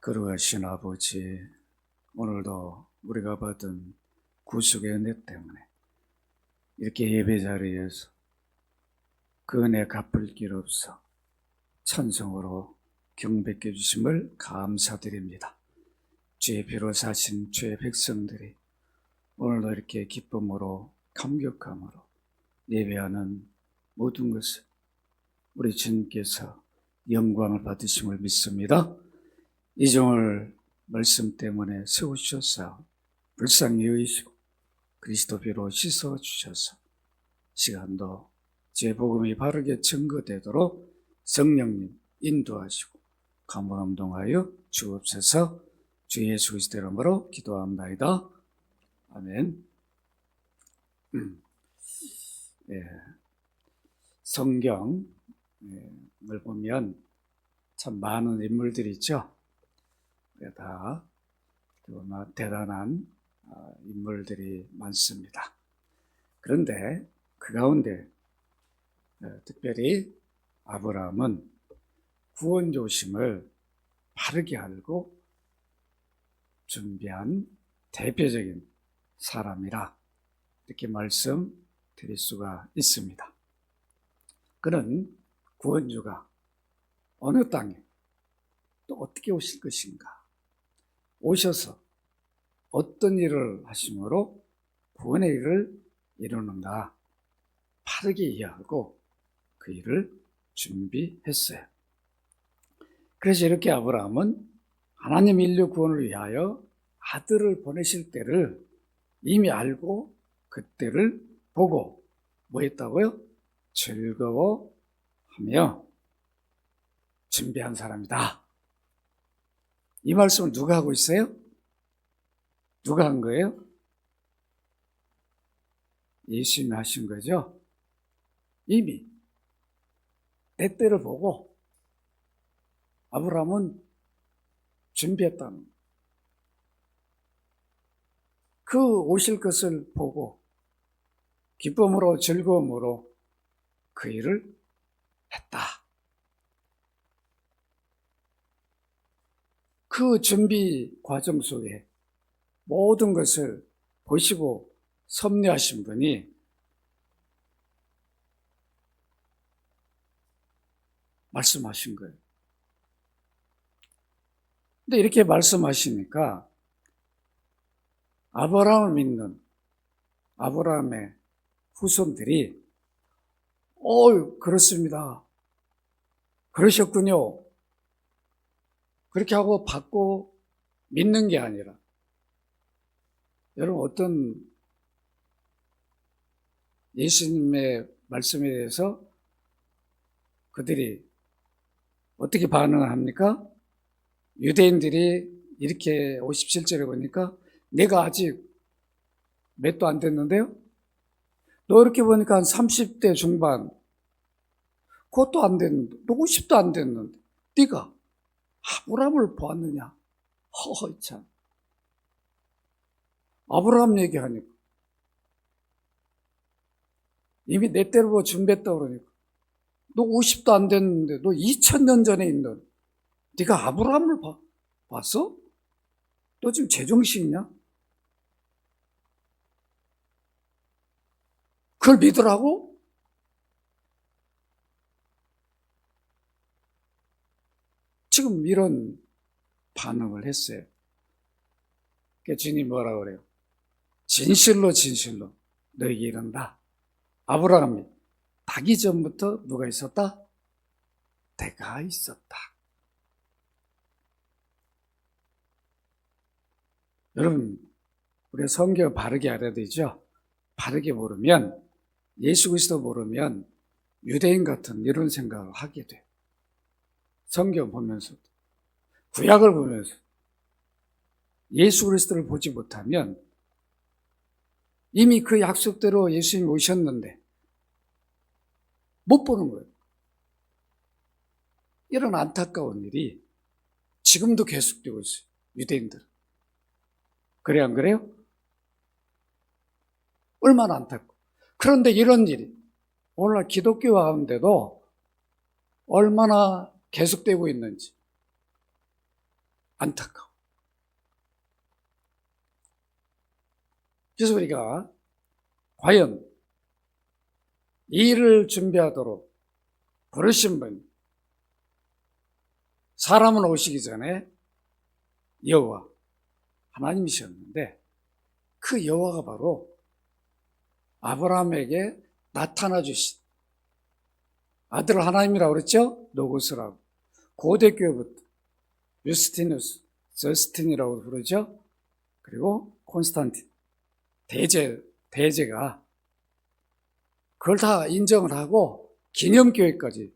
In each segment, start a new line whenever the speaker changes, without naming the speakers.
거룩하신 아버지, 오늘도 우리가 받은 구속의 은혜 때문에 이렇게 예배 자리에서 그 은혜 갚을 길 없어 찬송으로 경배해 주심을 감사드립니다. 주의 피로 사신 주의 백성들이 오늘도 이렇게 기쁨으로 감격함으로 예배하는 모든 것을 우리 주님께서 영광을 받으심을 믿습니다. 이종을 말씀 때문에 세우셔서 불쌍히 여기시고 그리스도 피로 씻어주셔서 시간도 제 복음이 바르게 증거되도록 성령님 인도하시고 감화감동하여 주옵소서. 주 예수 그리스도 이름으로 기도합니다. 아멘. 성경을 보면 참 많은 인물들이 있죠. 다 대단한 인물들이 많습니다. 그런데 그 가운데 특별히 아브라함은 구원 조심을 바르게 알고 준비한 대표적인 사람이라 이렇게 말씀드릴 수가 있습니다. 그는 구원주가 어느 땅에 또 어떻게 오실 것인가, 오셔서 어떤 일을 하심으로 구원의 일을 이루는가 바르게 이해하고 그 일을 준비했어요. 그래서 이렇게 아브라함은 하나님 인류 구원을 위하여 아들을 보내실 때를 이미 알고 그때를 보고 뭐 했다고요? 즐거워하며 준비한 사람이다. 이 말씀을 누가 하고 있어요? 누가 한 거예요? 예수님이 하신 거죠. 이미 때때를 보고 아브라함은 준비했다는 거예요. 그 오실 것을 보고 기쁨으로 즐거움으로 그 일을 했다. 그 준비 과정 속에 모든 것을 보시고 섭리하신 분이 말씀하신 거예요. 근데 이렇게 말씀하시니까 아브라함을 믿는 아브라함의 후손들이 그렇습니다. 그러셨군요. 그렇게 하고 받고 믿는 게 아니라, 여러분 어떤 예수님의 말씀에 대해서 그들이 어떻게 반응을 합니까? 유대인들이 이렇게 57절에 보니까 내가 아직 몇 도 안 됐는데요? 너 이렇게 보니까 한 30대 중반, 그것도 안 됐는데, 너 50도 안 됐는데 네가 아브라함을 보았느냐? 허허 참. 아브라함 얘기하니까 이미 내 때를 보고 준비했다고 그러니까 너 50도 안 됐는데 너 2000년 전에 있는 네가 아브라함을 봤어? 너 지금 제정신이냐? 그걸 믿으라고? 지금 이런 반응을 했어요. 그러니까 주님이 뭐라고 그래요? 진실로 진실로 너에게 이른다. 아브라함이 타기 전부터 누가 있었다? 내가 있었다. 여러분, 우리가 성경을 바르게 알아야 되죠? 바르게 모르면, 예수 그리스도 모르면 유대인 같은 이런 생각을 하게 돼요. 성경 보면서도, 구약을 보면서 예수 그리스도를 보지 못하면 이미 그 약속대로 예수님이 오셨는데 못 보는 거예요. 이런 안타까운 일이 지금도 계속되고 있어요. 유대인들. 그래 안 그래요? 얼마나 안타까워. 그런데 이런 일이 오늘날 기독교 가운데도 얼마나 계속되고 있는지. 안타까워. 그래서 우리가 과연 이 일을 준비하도록 부르신 분, 사람은 오시기 전에 여호와 하나님이셨는데 그 여호와가 바로 아브라함에게 나타나 주신 아들 하나님이라고 그랬죠? 노고스라고. 고대교회부터 유스티누스, 저스틴이라고 부르죠? 그리고 콘스탄틴, 대제가 그걸 다 인정을 하고 기념교회까지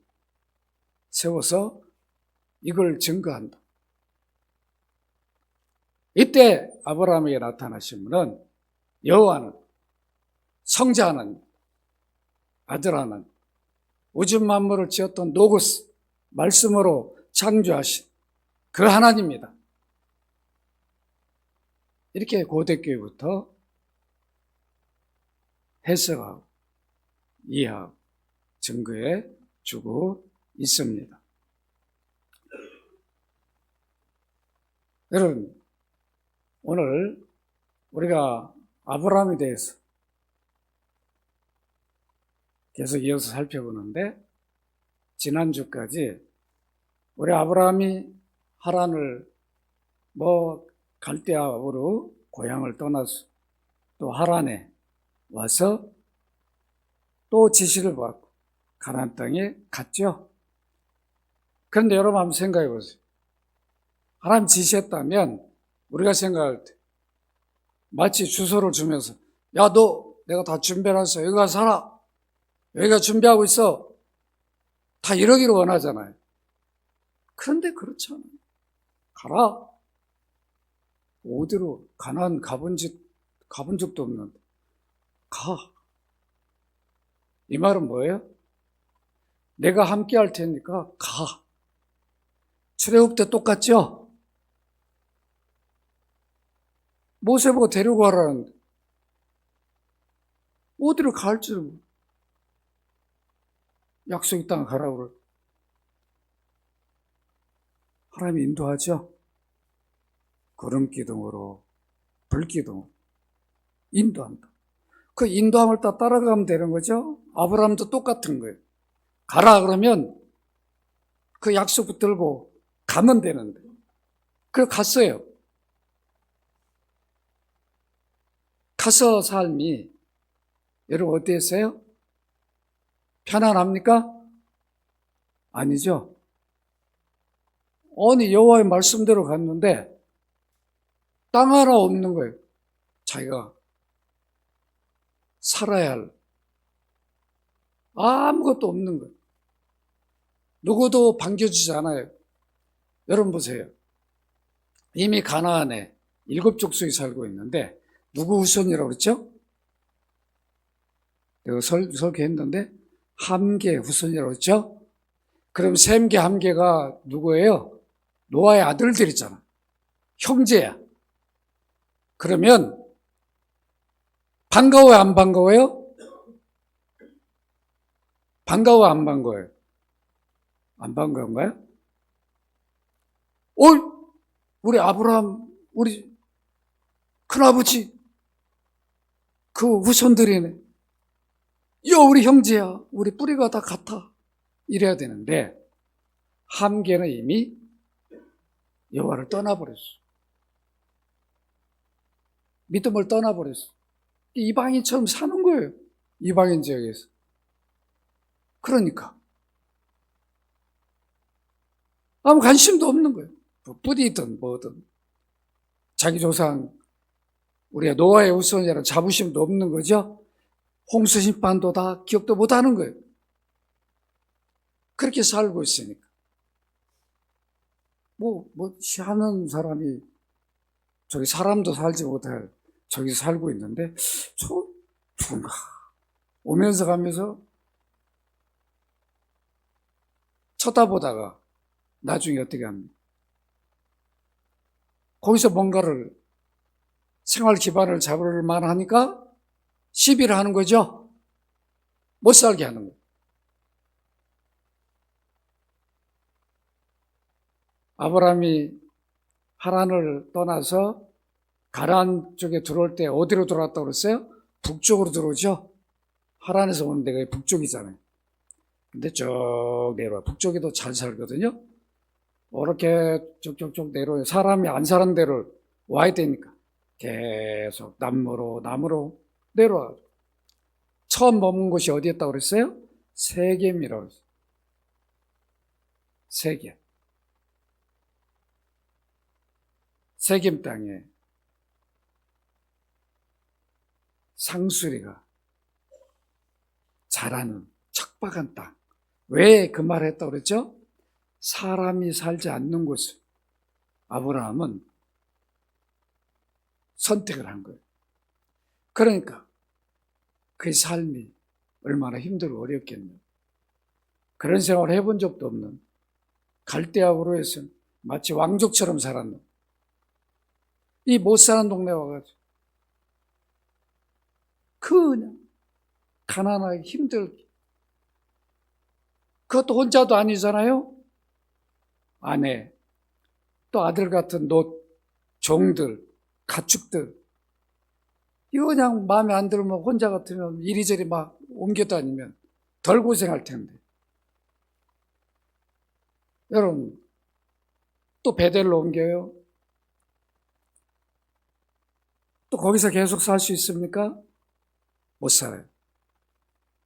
세워서 이걸 증거한다. 이때 아브라함에게 나타나신 분은 여호와는 성자 하나님, 아들 하나님, 우주 만물을 지었던 노고스, 말씀으로 창조하신 그 하나님입니다. 이렇게 고대교회부터 해석하고 이해하고 증거해 주고 있습니다. 여러분, 오늘 우리가 아브라함에 대해서 계속 이어서 살펴보는데 지난주까지 우리 아브라함이 하란을 갈대아우르 고향을 떠나서 또 하란에 와서 또 지시를 받고 가나안 땅에 갔죠. 그런데 여러분 한번 생각해 보세요. 하나님 지시했다면 우리가 생각할 때 마치 주소를 주면서 야, 너 내가 다 준비해놨어. 여기 가서 살아. 여기가 준비하고 있어. 다 이러기를 원하잖아요. 그런데 그렇지 않아요. 가라. 어디로 가나안 가본 적도 없는데 가. 이 말은 뭐예요? 내가 함께 할 테니까 가. 출애굽 때 똑같죠? 모세 보고 데리고 가라는데 어디로 갈 줄은 몰라. 약속의 땅 가라고 그래. 하나님이 인도하죠? 구름기둥으로 불기둥으로 인도한다. 그 인도함을 따라가면 되는 거죠? 아브라함도 똑같은 거예요. 가라 그러면 그 약속 붙들고 가면 되는데 그래서 갔어요. 가서 삶이 여러분 어땠어요? 편안합니까? 아니죠. 아니 여호와의 말씀대로 갔는데 땅 하나 없는 거예요. 자기가 살아야 할 아무것도 없는 거예요. 누구도 반겨주지 않아요. 여러분 보세요. 이미 가나안에 7족속이 살고 있는데 누구 후손이라고 그랬죠? 내가 설교했는데 함개 후손이라고 그랬죠? 그럼 셈개, 함개가 누구예요? 노아의 아들들이잖아. 형제야. 그러면 반가워요, 안 반가워요? 반가워, 안 반가워요? 안 반가운가요? 우리 아브라함, 우리 큰아버지, 그 후손들이네. 야, 우리 형제야. 우리 뿌리가 다 같아. 이래야 되는데 함개는 이미 여호와를 떠나버렸어. 믿음을 떠나버렸어. 이방인처럼 사는 거예요. 이방인 지역에서. 그러니까 아무 관심도 없는 거예요. 뿌리든 뭐든 자기 조상 우리가 노아의 후손이라는 자부심도 없는 거죠. 홍수 심판도 다 기억도 못하는 거예요. 그렇게 살고 있으니까 하는 사람이 저기 사람도 살지 못할 저기 살고 있는데 좋은가 오면서 가면서 쳐다보다가 나중에 어떻게 합니까? 거기서 뭔가를 생활 기반을 잡을 만하니까 시비를 하는 거죠. 못 살게 하는 거예요. 아브라함이 하란을 떠나서 가나안 쪽에 들어올 때 어디로 들어왔다고 그랬어요? 북쪽으로 들어오죠? 하란에서 오는 데가 북쪽이잖아요. 근데 쭉 내려와. 북쪽에도 잘 살거든요. 이렇게 쭉쭉쭉 내려와요. 사람이 안 사는 데를 와야 되니까. 계속 남으로 내려와. 처음 머문 곳이 어디였다고 그랬어요? 세겜이라고 그랬어요. 세겜. 세겜 땅에 상수리가 자라는 척박한 땅. 왜 그 말을 했다고 그랬죠? 사람이 살지 않는 곳을 아브라함은 선택을 한 거예요. 그러니까 그 삶이 얼마나 힘들고 어렵겠냐. 그런 생활을 해본 적도 없는 갈대아우로 해서 마치 왕족처럼 살았는 이 못 사는 동네 와가지고 그냥 가난하게 힘들게. 그것도 혼자도 아니잖아요. 아내, 또 아들 같은 노, 종들, 가축들. 이거 그냥 마음에 안 들면 혼자 같으면 이리저리 막 옮겨 다니면 덜 고생할 텐데. 여러분, 또 베델로 옮겨요. 또 거기서 계속 살 수 있습니까? 못 살아요.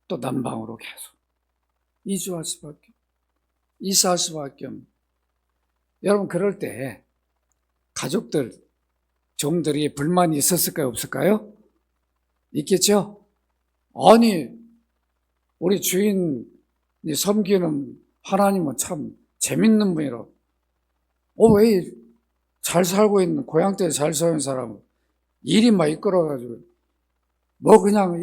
또 남방으로 계속 이주할 수밖에, 이사할 수밖에 없는. 여러분, 그럴 때 가족들, 종들이 불만이 있었을까요? 없을까요? 있겠죠? 아니, 우리 주인이 섬기는 하나님은 참 재밌는 분이라고. 왜 잘 살고 있는, 고향 때 잘 사는 사람은 일이 막 이끌어가지고, 뭐 그냥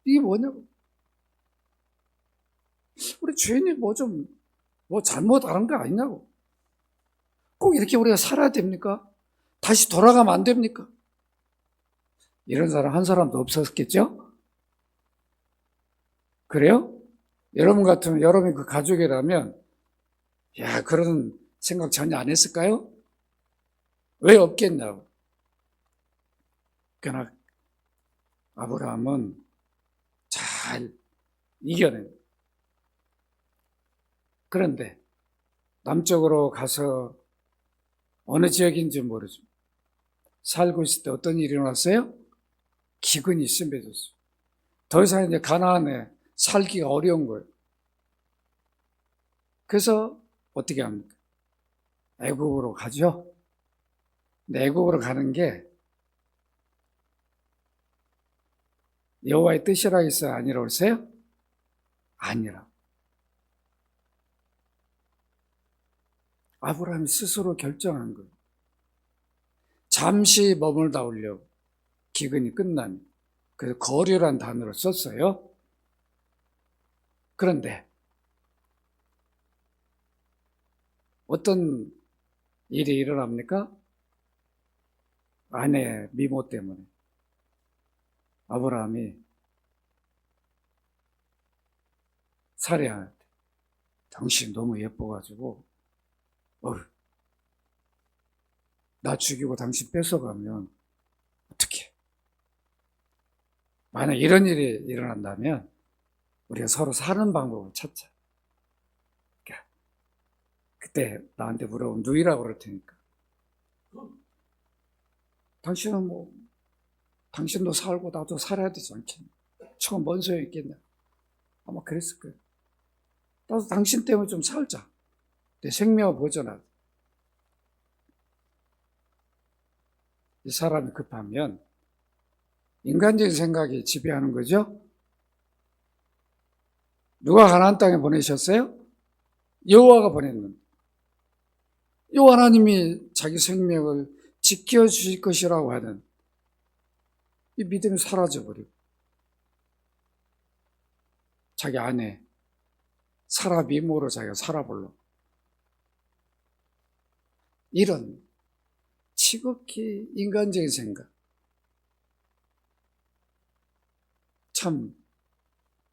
이게 뭐냐고. 우리 주인이 뭐 잘못하는 거 아니냐고. 꼭 이렇게 우리가 살아야 됩니까? 다시 돌아가면 안 됩니까? 이런 사람 한 사람도 없었겠죠? 그래요? 여러분 같으면, 여러분이 그 가족이라면, 그런 생각 전혀 안 했을까요? 왜 없겠냐고. 그러나, 아브라함은 잘 이겨낸. 그런데, 남쪽으로 가서 어느 지역인지 모르죠. 살고 있을 때 어떤 일이 일어났어요? 기근이 심해졌어요. 더 이상 이제 가나안에 살기가 어려운 거예요. 그래서 어떻게 합니까? 애국으로 가죠. 근데 애국으로 가는 게 여호와의 뜻이라 했어요? 아니라고 했어요? 아니라. 아브라함이 스스로 결정한 거예요. 잠시 머물다 오려고. 기근이 끝나면. 그래서 거류란 단어를 썼어요. 그런데 어떤 일이 일어납니까? 아내 미모 때문에 아브라함이 사례한테 당신 너무 예뻐가지고 나 죽이고 당신 뺏어가면 어떡해. 만약 이런 일이 일어난다면 우리가 서로 사는 방법을 찾자. 그때 나한테 물어보면 누이라고 그럴 테니까. 당신은 당신도 살고 나도 살아야 되지 않겠냐. 저건 뭔 소용이 있겠냐. 아마 그랬을 거예요. 나도 당신 때문에 좀 살자. 내 생명을 보존하자. 이 사람이 급하면 인간적인 생각이 지배하는 거죠. 누가 가나안 땅에 보내셨어요? 여호와가 보냈는데 여호와 하나님이 자기 생명을 지켜주실 것이라고 하는 이 믿음이 사라져버리고 자기 아내 사라 미모로 자기가 살아보려고 이런 지극히 인간적인 생각. 참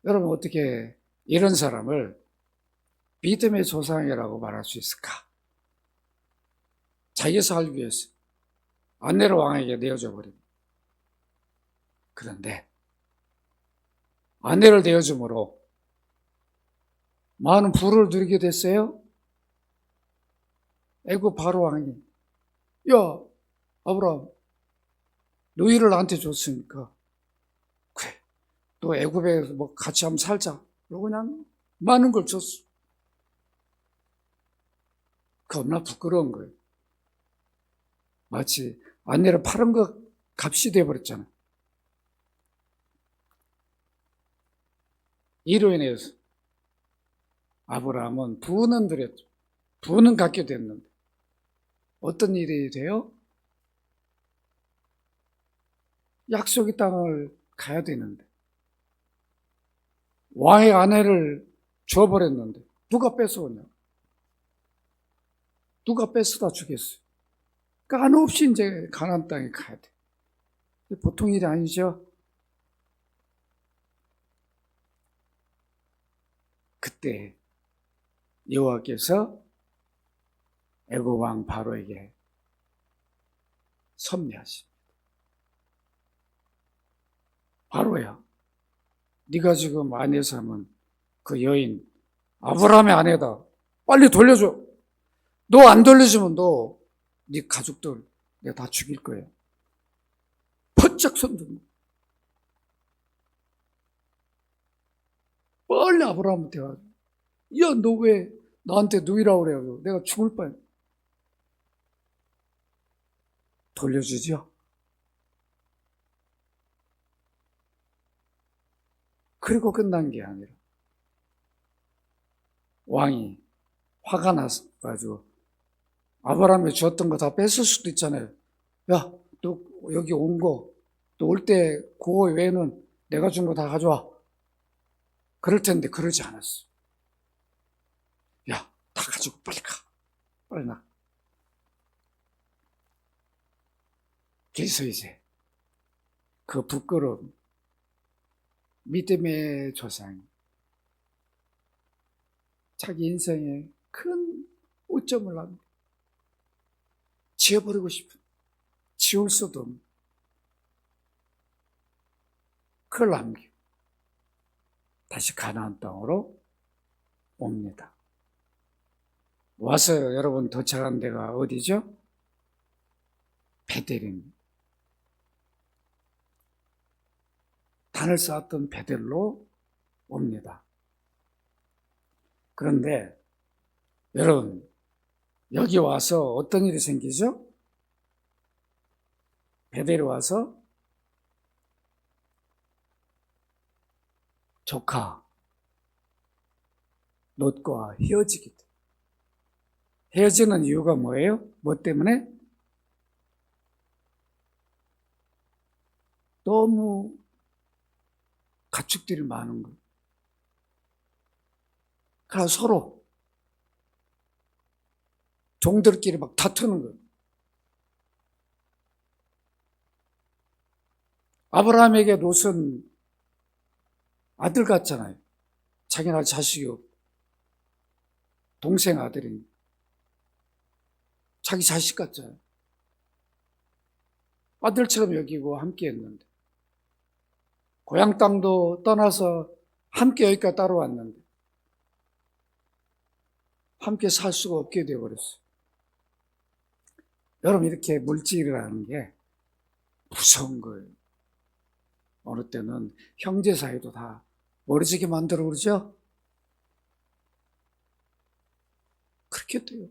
여러분 어떻게 이런 사람을 믿음의 조상이라고 말할 수 있을까? 자기 살기 위해서 아내를 왕에게 내어줘 버립니다. 그런데 아내를 내어줌으로 많은 부를 누리게 됐어요. 애굽 바로 왕이, 야 아브라함, 너희를 나한테 줬으니까 그래, 또 애굽에 뭐 같이 한번 살자. 그러고 그냥 많은 걸 줬어. 겁나 부끄러운 거예요. 마치 아내를 팔은 것 값이 되어버렸잖아요. 이로 인해서 아브라함은 부는 드렸죠. 부는 갖게 됐는데 어떤 일이 돼요? 약속의 땅을 가야 되는데 왕의 아내를 줘버렸는데 누가 뺏어오냐? 누가 뺏어다 주겠어요? 그러니까 한없이 이제 가나안 땅에 가야 돼. 보통 일이 아니죠. 그때 여호와께서 애굽 왕 바로에게 섭리하십니다. 바로야, 네가 지금 아내 삼은 그 여인 아브라함의 아내다. 빨리 돌려줘. 너 안 돌려주면 네 가족들 내가 다 죽일 거야. 번쩍 손들고 빨리 아브라함한테 와서, 야, 너 왜 나한테 누이라고 그래요? 내가 죽을 뻔. 돌려주죠. 그리고 끝난 게 아니라 왕이 화가 나가지고 아브라함이 줬던 거 다 뺏을 수도 있잖아요. 야, 너 여기 온 거, 또 올 때 그거 외에는 내가 준 거 다 가져와. 그럴 텐데 그러지 않았어. 야, 다 가지고 빨리 가. 빨리 나. 그래서 이제 그 부끄러움, 믿음의 조상이 자기 인생에 큰 오점을 합니다. 지워버리고 싶은, 지울 수도 없는 그걸 남기고 다시 가나안 땅으로 옵니다. 와서 여러분 도착한 데가 어디죠? 베델입니다. 단을 쌓았던 베델로 옵니다. 그런데 여러분, 여기 와서 어떤 일이 생기죠? 베델에 와서 조카 롯과 헤어지게 돼. 헤어지는 이유가 뭐예요? 뭐 때문에? 너무 가축들이 많은 거예요. 그래서 서로 종들끼리 막 다투는 거예요. 아브라함에게 롯은 아들 같잖아요. 자기는 자식이 없고 동생 아들이니 자기 자식 같잖아요. 아들처럼 여기고 함께 했는데 고향 땅도 떠나서 함께 여기까지 따라왔는데 함께 살 수가 없게 되어버렸어요. 여러분, 이렇게 물질이라는 게 무서운 거예요. 어느 때는 형제 사이도 다 멀어지게 만들어 그러죠? 그렇게 돼요.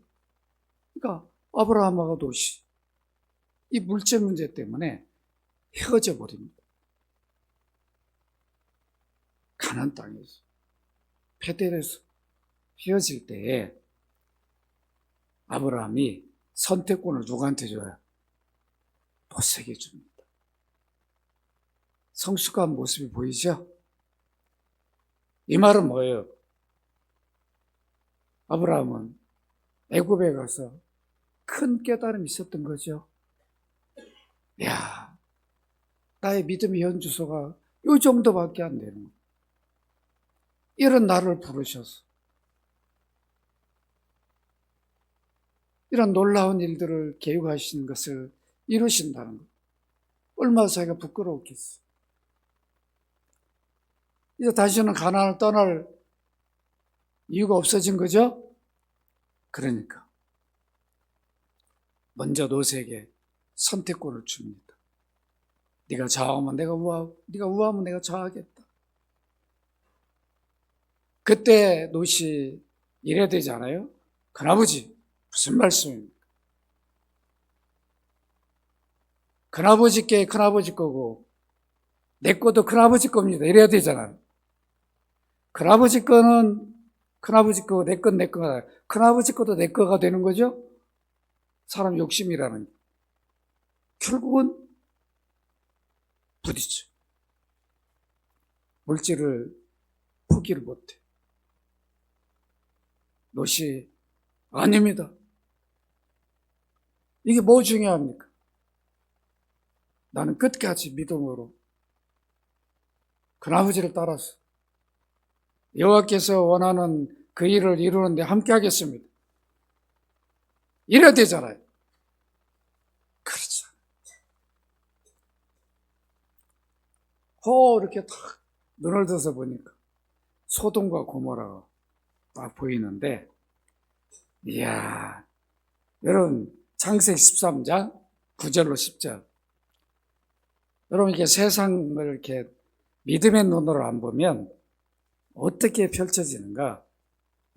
그러니까 아브라함과 롯이 이 물질 문제 때문에 헤어져 버립니다. 가나안 땅에서, 베델에서 헤어질 때에 아브라함이 선택권을 누구한테 줘요? 롯에게 줍니다. 성숙한 모습이 보이죠? 이 말은 뭐예요? 아브라함은 애굽에 가서 큰 깨달음이 있었던 거죠. 야, 나의 믿음의 현주소가 이 정도밖에 안 되는 거예요. 이런 나를 부르셔서 이런 놀라운 일들을 계획하시는 것을 이루신다는 것. 얼마나 자기가 부끄러웠겠어. 이제 다시는 가나안을 떠날 이유가 없어진 거죠? 그러니까 먼저 롯에게 선택권을 줍니다. 네가 좌하면 내가 우하고 네가 우하면 내가 좌하겠다. 그때 롯이 이래야 되잖아요. 큰아버지 무슨 말씀입니까? 큰아버지께 큰아버지 거고 내 것도 큰아버지 겁니다. 이래야 되잖아요. 큰아버지 거는 큰아버지 거고 내 건 내 거가 큰아버지 것도 내 거가 되는 거죠. 사람 욕심이라는 게. 결국은 부딪혀. 물질을 포기를 못해. 롯이 아닙니다. 이게 뭐 중요합니까? 나는 끝까지 믿음으로 큰아버지를 따라서 여호와께서 원하는 그 일을 이루는데 함께 하겠습니다. 이래야 되잖아요. 그렇죠. 이렇게 탁 눈을 들어서 보니까 소돔과 고모라가 딱 보이는데, 이야, 여러분, 창세기 13장 9절로 10절. 여러분, 이게 세상을 이렇게 믿음의 눈으로 안 보면 어떻게 펼쳐지는가?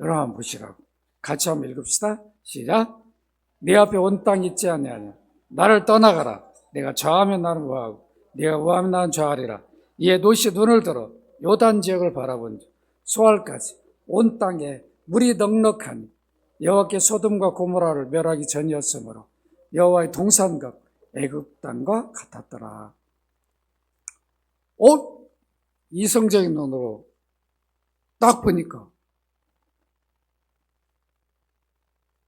여러분 한번 보시라고. 같이 한번 읽읍시다. 시작. 네 앞에 온 땅 있지 아니하냐. 나를 떠나가라. 내가 좌하면 나는 우하고 네가 우하면 나는 좌하리라. 이에 롯이 눈을 들어 요단 지역을 바라본 즉 소알까지 온 땅에 물이 넉넉하니 여호와께 소돔과 고모라를 멸하기 전이었으므로 여호와의 동산각 애굽 땅과 같았더라. 이성적인 눈으로 딱 보니까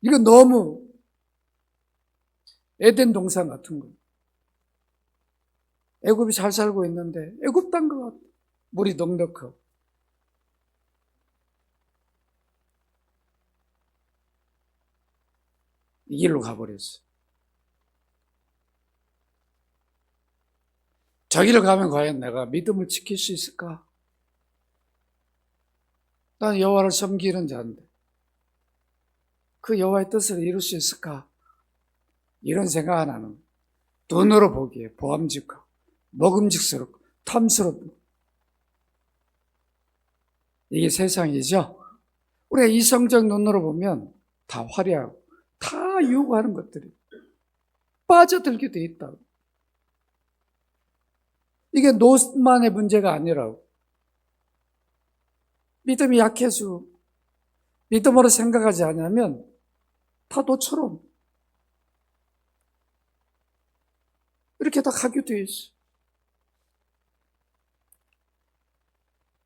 이건 너무 에덴 동산 같은 거예요. 애굽이 잘 살고 있는데 애굽 땅 것 같아. 물이 넉넉하고. 이 길로 가버렸어. 저기를 가면 과연 내가 믿음을 지킬 수 있을까? 난 여호와를 섬기는 자인데 그 여호와의 뜻을 이룰 수 있을까? 이런 생각 안 하는 거예요. 눈으로 보기에 보암직하고 먹음직스럽고 탐스럽고 이게 세상이죠. 우리가 이성적 눈으로 보면 다 화려하고 다 유혹하는 것들이 빠져들게 돼 있다고. 이게 롯만의 문제가 아니라고. 믿음이 약해서 믿음으로 생각하지 않으면 다 너처럼 이렇게 다 가게 돼 있어.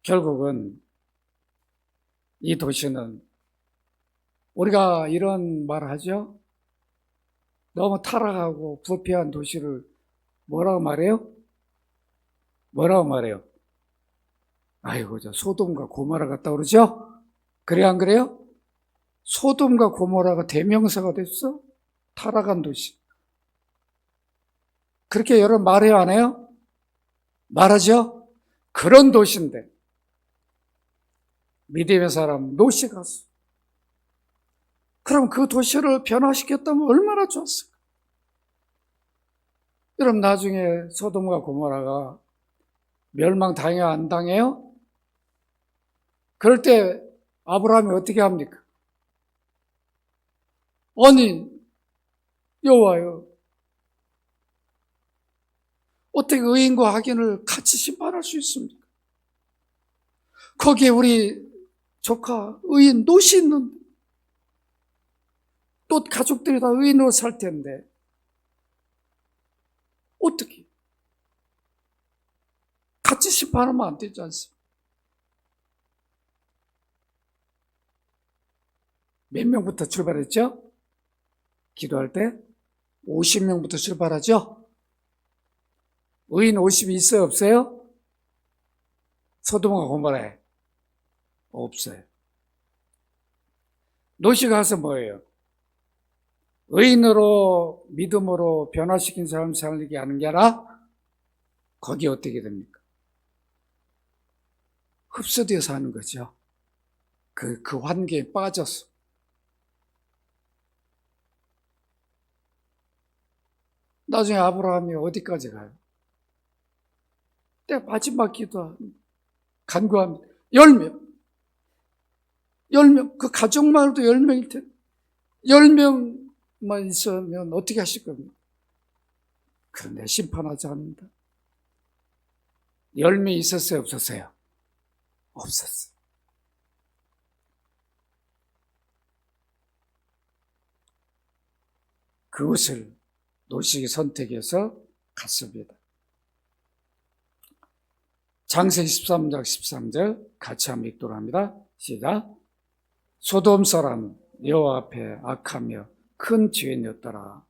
결국은 이 도시는 우리가 이런 말 하죠. 너무 타락하고 부패한 도시를 뭐라고 말해요? 뭐라고 말해요? 아이고, 저 소돔과 고모라 같다 그러죠? 그래, 안 그래요? 소돔과 고모라가 대명사가 됐어? 타락한 도시. 그렇게 여러분 말해요, 안 해요? 말하죠? 그런 도시인데 믿음의 사람 롯이 갔어. 그럼 그 도시를 변화시켰다면 얼마나 좋았을까? 여러분 나중에 소돔과 고모라가 멸망당해요, 안 당해요? 그럴 때 아브라함이 어떻게 합니까? 아니, 여호와여, 어떻게 의인과 악인을 같이 심판할 수 있습니까? 거기에 우리 조카 의인 롯이 있는데 또 가족들이 다 의인으로 살 텐데 어떻게 같이 심판하면 안 되지 않습니까? 몇 명부터 출발했죠? 기도할 때 50명부터 출발하죠? 의인 50이 있어요, 없어요? 소돔과 고모라에 없어요. 롯이 가서 뭐예요? 의인으로 믿음으로 변화시킨 삶을 살게 하는 게 아니라 거기 어떻게 됩니까? 흡수되어서 하는 거죠. 그 환경에 빠져서. 나중에 아브라함이 어디까지 가요? 때 마지막 기도 간구합니다. 10명. 10명. 그 가족만으로도 10명일 텐데. 10명만 있으면 어떻게 하실 겁니까? 그런데 심판하지 않는다. 10명 있었어요? 없었어요? 없었어요. 그것을 노식이 선택해서 갔습니다. 창세기 13장 13절 같이 한번 읽도록 합니다. 시작. 소돔 사람 여호와 앞에 악하며 큰 죄인이었더라.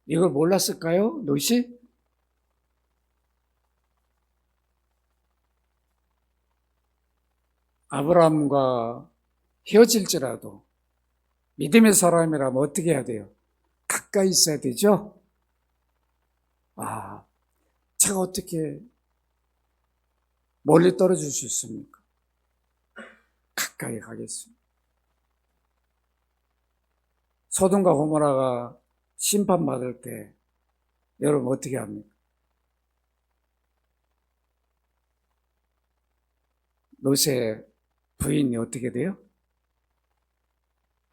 이걸 몰랐을까요? 롯이? 아브라함과 헤어질지라도 믿음의 사람이라면 어떻게 해야 돼요? 가까이 있어야 되죠? 제가 어떻게 멀리 떨어질 수 있습니까? 가까이 가겠습니다. 소돔과 고모라가 심판받을 때 여러분 어떻게 합니까? 롯의 부인이 어떻게 돼요?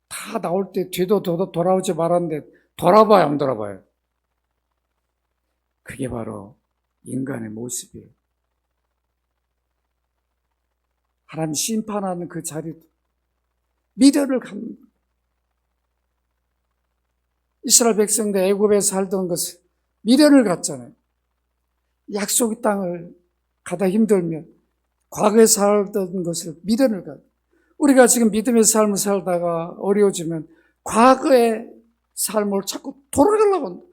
다 나올 때 뒤도 돌아오지 말았는데 돌아봐요, 안 돌아봐요? 그게 바로 인간의 모습이에요. 하나님 심판하는 그 자리도 미련을 갖는 거예요. 이스라엘 백성들 애굽에 살던 것을 미련을 갖잖아요. 약속의 땅을 가다 힘들면 과거에 살던 것을 미련을 갖. 우리가 지금 믿음의 삶을 살다가 어려워지면 과거의 삶을 자꾸 돌아가려고 한다.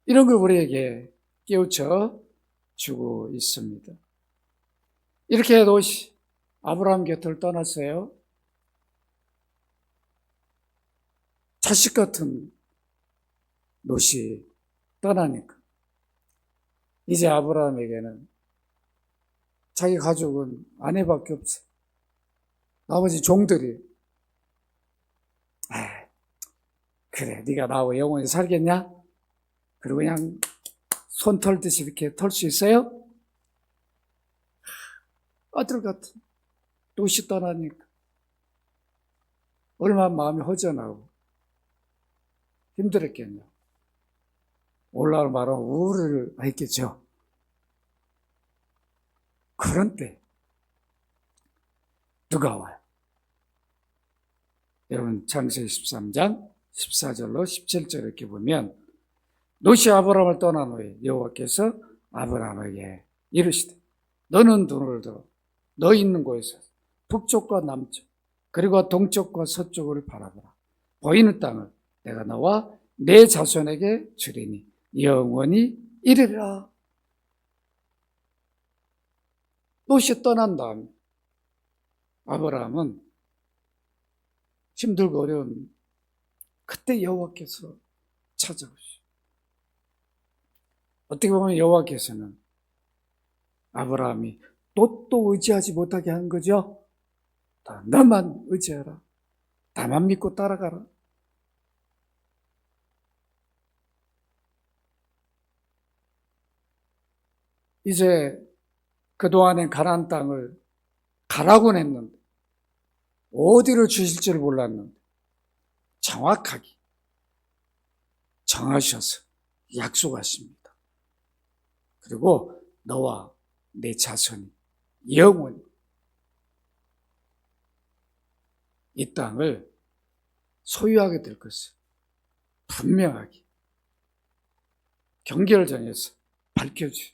이런 걸 우리에게 깨우쳐 주고 있습니다. 이렇게 롯이 아브라함 곁을 떠났어요. 자식 같은 롯이 떠나니까 이제 아브라함에게는 자기 가족은 아내밖에 없어요. 나머지 종들이 그래 네가 나하고 영원히 살겠냐? 그리고 그냥 손 털듯이 이렇게 털 수 있어요? 아들 같은 롯이 떠나니까 얼마나 마음이 허전하고 힘들었겠냐. 올라올 말은 우울을 했겠죠. 그런 때 누가 와요? 여러분 창세기 13장 14절로 17절 이렇게 보면 롯이 아브라함을 떠난 후에 여호와께서 아브라함에게 이르시되 너는 눈을 들어 너 있는 곳에서 북쪽과 남쪽 그리고 동쪽과 서쪽을 바라보라. 보이는 땅을 내가 너와 내 자손에게 주리니 영원히 이르리라. 롯이 떠난 다음 아브라함은 힘들고 어려운 그때 여호와께서 찾아오시오. 어떻게 보면 여호와께서는 아브라함이 또 의지하지 못하게 하는 거죠. 나만 의지해라. 나만 믿고 따라가라. 이제 그동안엔 가나안 땅을 가라고는 했는데 어디를 주실지를 몰랐는데 정확하게 정하셔서 약속하십니다. 그리고 너와 내 자손이 영원히 이 땅을 소유하게 될 것을 분명하게 경계를 정해서 밝혀주세요.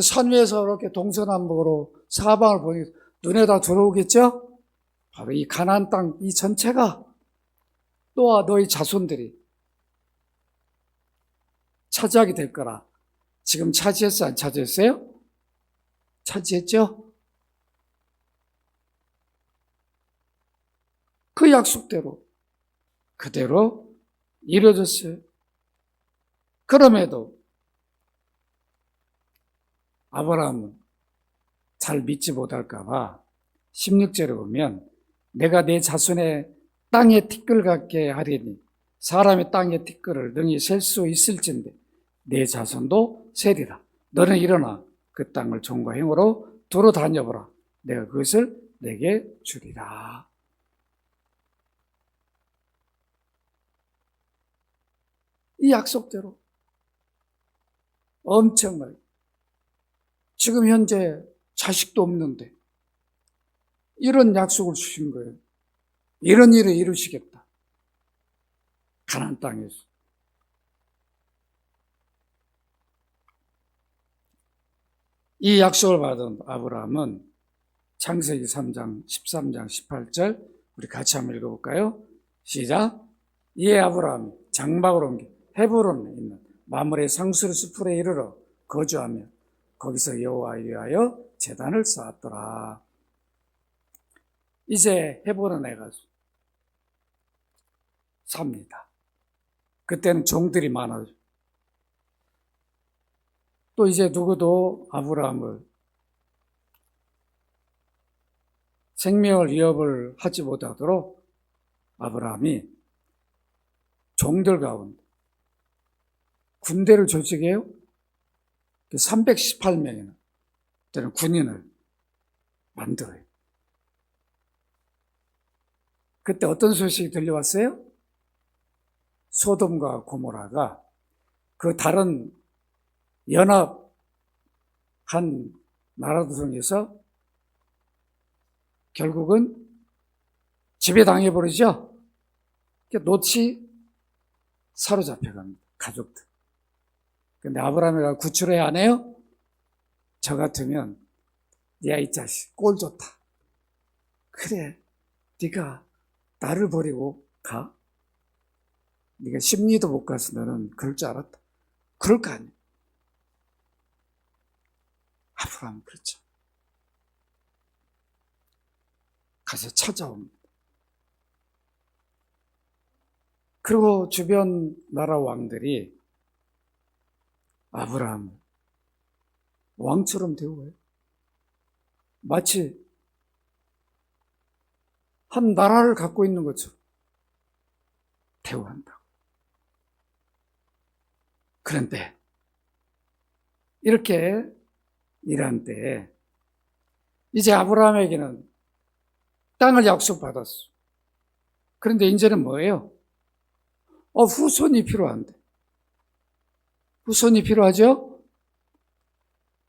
산 위에서 이렇게 동서남북으로 사방을 보니 눈에 다 들어오겠죠? 바로 이 가나안 땅 이 전체가 너와 너희 자손들이 차지하게 될 거라. 지금 차지했어요? 안 차지했어요? 차지했죠? 그 약속대로 그대로 이루어졌어요. 그럼에도 아브라함은 잘 믿지 못할까 봐 16절에 보면 내가 내 자손의 땅의 티끌 같게 하리니 사람의 땅의 티끌을 능히 셀 수 있을진데 내 자손도 세리라. 너는 일어나 그 땅을 종과 행으로 두루 다녀보라. 내가 그것을 내게 주리라. 이 약속대로 엄청나게 지금 현재 자식도 없는데 이런 약속을 주신 거예요. 이런 일을 이루시겠다. 가나안 땅에서. 이 약속을 받은 아브라함은 창세기 3장 13장 18절 우리 같이 한번 읽어볼까요? 시작. 이에 아브라함이 장막을 옮겨 헤브론에 있는 마므레 상수르 수풀에 이르러 거주하며 거기서 여호와에 위하여 제단을 쌓았더라. 이제 헤브론에 가서 삽니다. 그때는 종들이 많아요. 또 이제 누구도 아브라함을 생명을 위협을 하지 못하도록 아브라함이 종들 가운데 군대를 조직해요. 318명이나 되는 군인을 만들어요. 그때 어떤 소식이 들려왔어요? 소돔과 고모라가 그 다른 연합한 나라들 중에서 결국은 지배당해버리죠. 노치 사로잡혀갑니다. 가족들. 근데 아브라함이 구출해야 하네요? 저 같으면 야, 이 자식 꼴 좋다. 그래, 네가 나를 버리고 가? 네가 십리도 못 가서 너는 그럴 줄 알았다. 그럴 거 아니야. 아브라함은 그렇죠. 가서 찾아옵니다. 그리고 주변 나라 왕들이 아브라함을 왕처럼 대우해요. 마치 한 나라를 갖고 있는 것처럼 대우한다고. 그런데 이렇게 일한 때에 이제 아브라함에게는 땅을 약속받았어. 그런데 이제는 뭐예요? 후손이 필요한데. 후손이 필요하죠?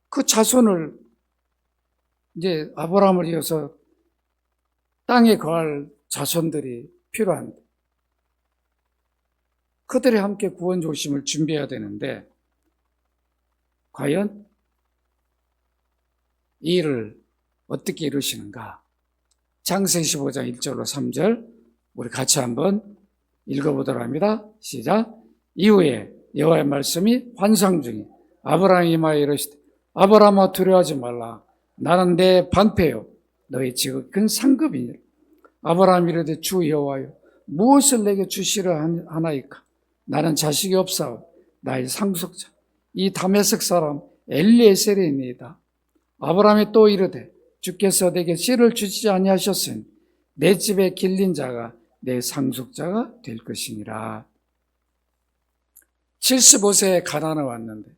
그 자손을 이제 아브라함을 이어서 땅에 거할 자손들이 필요한데 그들이 함께 구원 조심을 준비해야 되는데 과연 이 일을 어떻게 이루시는가? 창세기 15장 1절로 3절 우리 같이 한번 읽어보도록 합니다. 시작. 이후에 여호와의 말씀이 환상 중에 아브라함이 임하여 이르시되 아브라함아 두려워하지 말라. 나는 내 방패요 너희 지극한 상급이니라. 아브라함이 이르되 주 여호와여 무엇을 내게 주시려 하나이까? 나는 자식이 없사오 나의 상속자 이 다메섹 사람 엘리에셀이니이다. 아브라함이 또 이르되 주께서 내게 씨를 주시지 아니하셨으니 내 집에 길린 자가 내 상속자가 될 것이니라. 75세에 가나안에 왔는데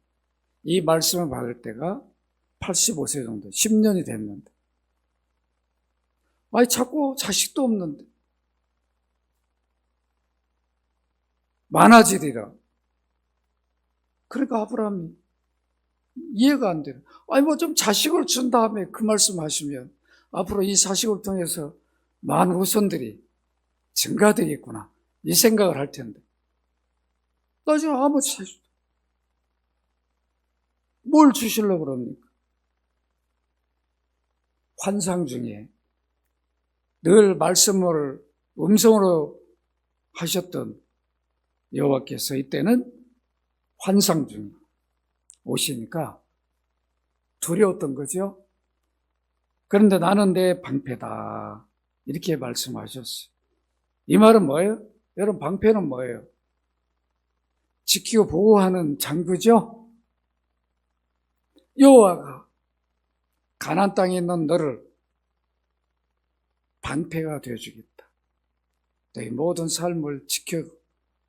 이 말씀을 받을 때가 85세 정도, 10년이 됐는데 자꾸 자식도 없는데 많아지리라. 그러니까 아브라함이 이해가 안 돼요. 좀 자식을 준 다음에 그 말씀 하시면 앞으로 이 자식을 통해서 많은 후손들이 증가되겠구나. 이 생각을 할 텐데. 나 지금 아무 자식, 뭘 주시려고 그럽니까? 환상 중에 늘 말씀을 음성으로 하셨던 여호와께서 이때는 환상 중에 오시니까 두려웠던 거죠. 그런데 나는 내 방패다. 이렇게 말씀하셨어요. 이 말은 뭐예요? 여러분, 방패는 뭐예요? 지키고 보호하는 장구죠? 여호와가 가나안 땅에 있는 너를 방패가 되어주겠다. 너희 모든 삶을 지켜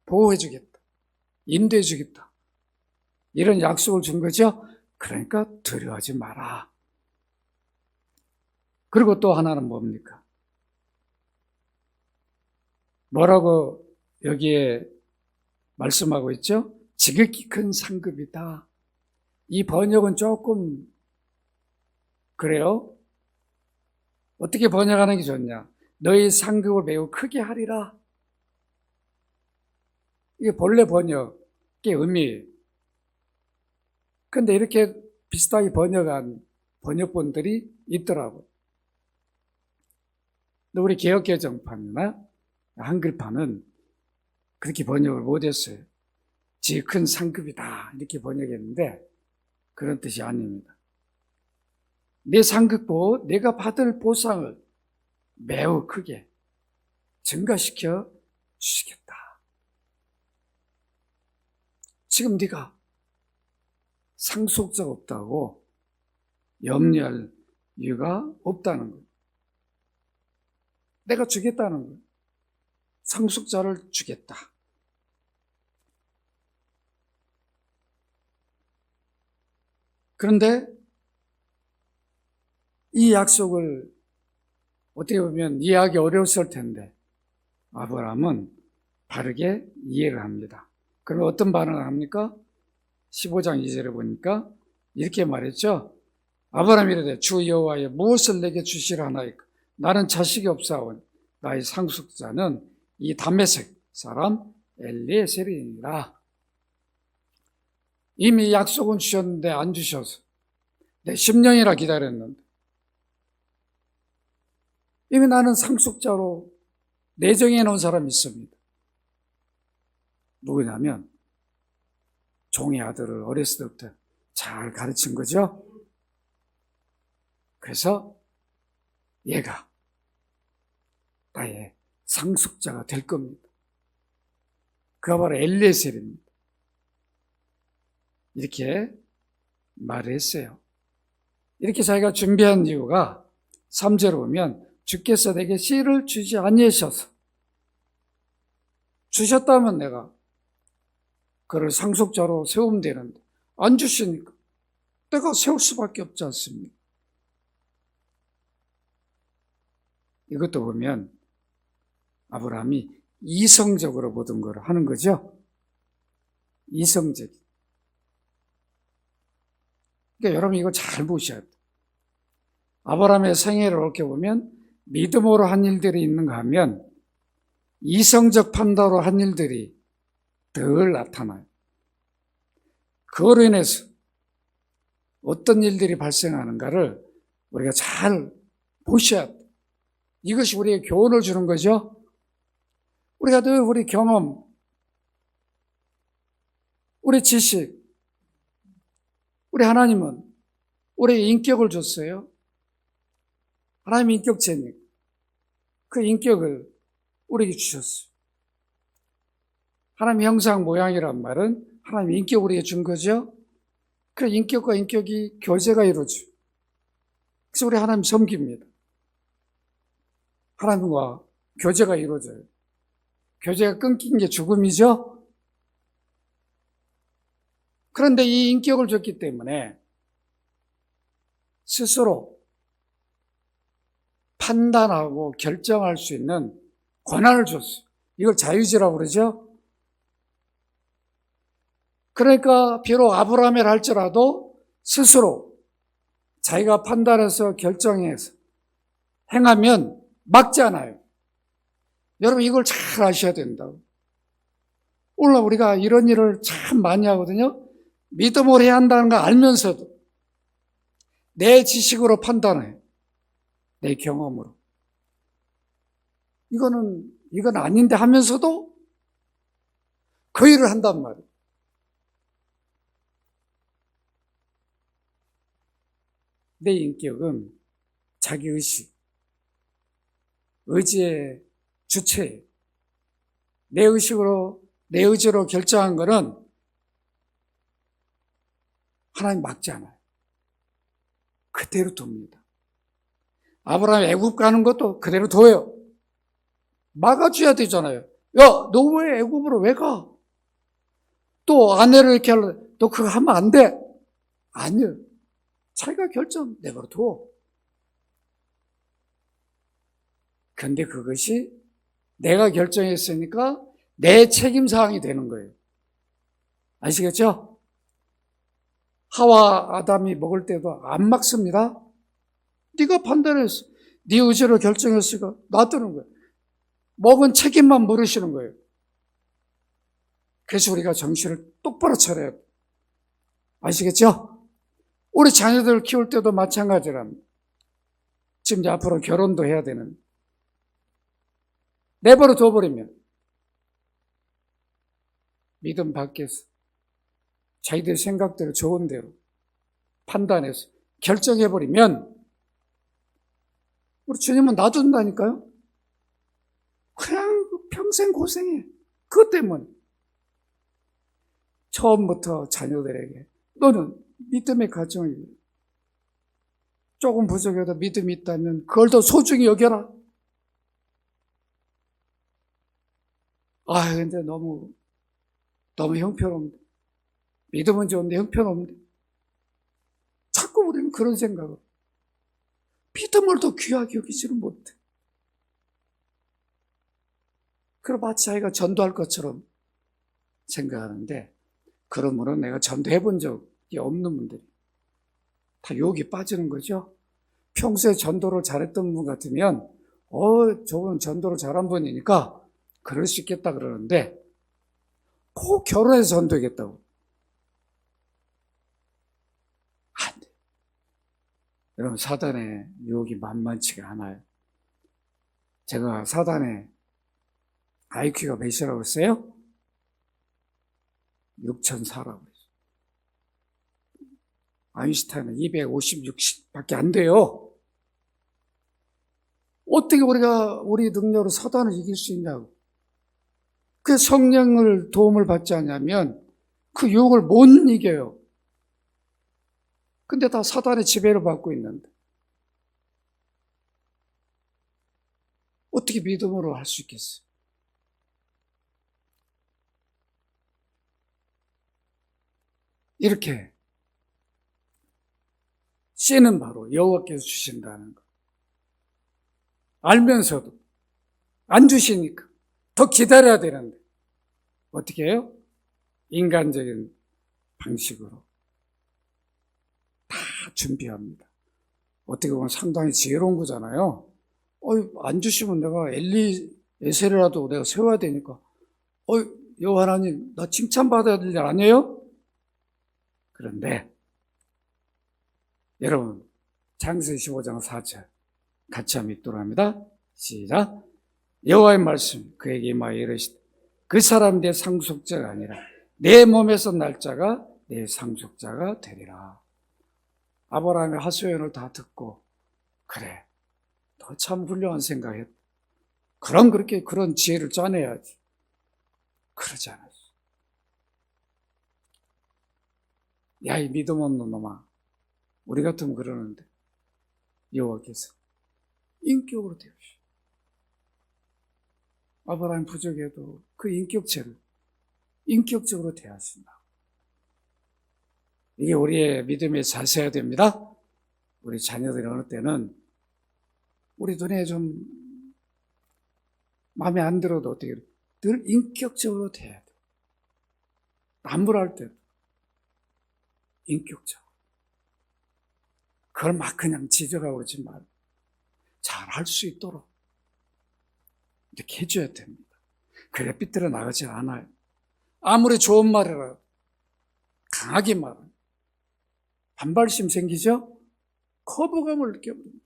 보호해주겠다. 인도해주겠다. 이런 약속을 준 거죠? 그러니까 두려워하지 마라. 그리고 또 하나는 뭡니까? 뭐라고 여기에 말씀하고 있죠? 지극히 큰 상급이다. 이 번역은 조금 그래요. 어떻게 번역하는 게 좋냐? 너희 상급을 매우 크게 하리라. 이게 본래 번역의 의미예요. 근데 이렇게 비슷하게 번역한 번역본들이 있더라고요. 근데 우리 개역개정판이나 한글판은 그렇게 번역을 못했어요. 지극히 큰 상급이다 이렇게 번역했는데 그런 뜻이 아닙니다. 내 상급보 내가 받을 보상을 매우 크게 증가시켜 주시겠다. 지금 네가 상속자가 없다고 염려할 이유가 없다는 거예요. 내가 주겠다는 거예요. 상속자를 주겠다. 그런데 이 약속을 어떻게 보면 이해하기 어려웠을 텐데 아브라함은 바르게 이해를 합니다. 그러면 어떤 반응을 합니까? 15장 2절에 보니까 이렇게 말했죠. 아브라함이 이르되 주 여호와여 무엇을 내게 주시라 하나이까? 나는 자식이 없사오니 나의 상속자는 이 다메섹 사람 엘리에셀이니라. 이미 약속은 주셨는데 안 주셔서 내 10년이나 기다렸는데 이미 나는 상속자로 내정해 놓은 사람이 있습니다. 누구냐면 종의 아들을 어렸을 때부터 잘 가르친 거죠. 그래서 얘가 나의 상속자가 될 겁니다. 그가 바로 엘리에셀입니다. 이렇게 말을 했어요. 이렇게 자기가 준비한 이유가 3절을 보면 주께서 내게 씨를 주지 아니하셔서 주셨다면 내가 그를 상속자로 세우면 되는데 안 주시니까 내가 세울 수밖에 없지 않습니까? 이것도 보면 아브라함이 이성적으로 모든 걸 하는 거죠. 이성적. 그러니까 여러분 이거 잘 보셔야 돼요. 아브라함의 생애를 이렇게 보면 믿음으로 한 일들이 있는가 하면 이성적 판단으로 한 일들이 덜 나타나요. 그거로 인해서 어떤 일들이 발생하는가를 우리가 잘 보셔야 돼요. 이것이 우리에게 교훈을 주는 거죠. 우리가 늘 우리 경험, 우리 지식, 우리 하나님은 우리에게 인격을 줬어요. 하나님의 인격체니까 그 인격을 우리에게 주셨어요. 하나님의 형상 모양이란 말은 하나님의 인격을 우리에게 준 거죠. 그 인격과 인격이 교제가 이루어져요. 그래서 우리 하나님 섬깁니다. 하나님과 교제가 이루어져요. 교제가 끊긴 게 죽음이죠. 그런데 이 인격을 줬기 때문에 스스로 판단하고 결정할 수 있는 권한을 줬어요. 이걸 자유지라고 그러죠. 그러니까 비록 아브라함이라 할지라도 스스로 자기가 판단해서 결정해서 행하면 막지 않아요. 여러분 이걸 잘 아셔야 된다고. 오늘 우리가 이런 일을 참 많이 하거든요. 믿음으로 해야 한다는 걸 알면서도 내 지식으로 판단해요. 내 경험으로. 이건 아닌데 하면서도 그 일을 한단 말이에요. 내 인격은 자기 의식, 의지의 주체, 내 의식으로, 내 의지로 결정한 거는 하나님 막지 않아요. 그대로 둡니다. 아브라함 애굽 가는 것도 그대로 둬요. 막아줘야 되잖아요. 야, 너 왜 애굽으로 왜 가? 또 아내를 이렇게 하려, 너 그거 하면 안 돼. 아니요. 자기가 결정 내버려 둬. 근데 그것이 내가 결정했으니까 내 책임사항이 되는 거예요. 아시겠죠? 하와 아담이 먹을 때도 안 막습니다. 네가 판단했어. 네 의지로 결정했으니까 놔두는 거예요. 먹은 책임만 물으시는 거예요. 그래서 우리가 정신을 똑바로 차려야 돼요. 아시겠죠? 우리 자녀들 키울 때도 마찬가지랍니다. 지금 이제 앞으로 결혼도 해야 되는. 내버려 둬버리면 믿음 밖에서 자기들 생각대로 좋은 대로 판단해서 결정해버리면 우리 주님은 놔둔다니까요. 그냥 평생 고생해. 그것 때문에 처음부터 자녀들에게 너는 믿음의 가정이 조금 부족해도 믿음이 있다면 그걸 더 소중히 여겨라. 근데 너무 형편없는데. 믿음은 좋은데 형편없는데. 자꾸 우리는 그런 생각을. 믿음을 더 귀하게 여기지는 못해. 그럼 마치 자기가 전도할 것처럼 생각하는데, 그러므로 내가 전도해 본 적이 없는 분들이 다 유혹이 빠지는 거죠. 평소에 전도를 잘했던 분 같으면 저분 전도를 잘한 분이니까 그럴 수 있겠다 그러는데 꼭 결혼해서 전도하겠다고. 안 돼. 여러분, 사단의 유혹이 만만치가 않아요. 제가 사단의 IQ가 몇이라고 했어요? 6,004라고 했어요. 아인슈타인은 256밖에 안 돼요. 어떻게 우리가 우리 능력으로 사단을 이길 수 있냐고. 그 성령을 도움을 받지 않냐면 그 유혹을 못 이겨요. 근데 다 사단의 지배를 받고 있는데 어떻게 믿음으로 할 수 있겠어요? 이렇게 씨는 바로 여호와께서 주신다는 거 알면서도 안 주시니까 더 기다려야 되는데 어떻게 해요? 인간적인 방식으로 다 준비합니다. 어떻게 보면 상당히 지혜로운 거잖아요. 안 주시면 내가 에셀이라도 내가 세워야 되니까 여호와 하나님 나 칭찬받아야 될 일 아니에요? 그런데 여러분, 창세기 15장 4절 같이 한번 읽도록 합니다. 시작. 여호와의 말씀 그에게 임하여 이르시되 그 사람 내 상속자가 아니라 내 몸에서 날 자가 내 상속자가 되리라. 아브라함의 하소연을 다 듣고 그래, 너 참 훌륭한 생각했다. 그럼 그런 지혜를 짜내야지. 그러지 않았어. 야, 이 믿음 없는 놈아. 우리 같으면 그러는데 여호와께서 인격으로 대우시오. 아브라함 부족해도 그 인격체를 인격적으로 대하신다. 이게 우리의 믿음의 자세야 됩니다. 우리 자녀들이 어느 때는 우리 눈에 좀 마음에 안 들어도 어떻게 늘 인격적으로 대해야 돼. 남부할 때도 인격적으로. 그걸 막 그냥 지적하고 그러지 말고 잘 할 수 있도록 이렇게 해줘야 됩니다. 그래 삐뚤어 나가지 않아요. 아무리 좋은 말이라도 강하게 말하면 반발심 생기죠? 거부감을 느껴봅니다.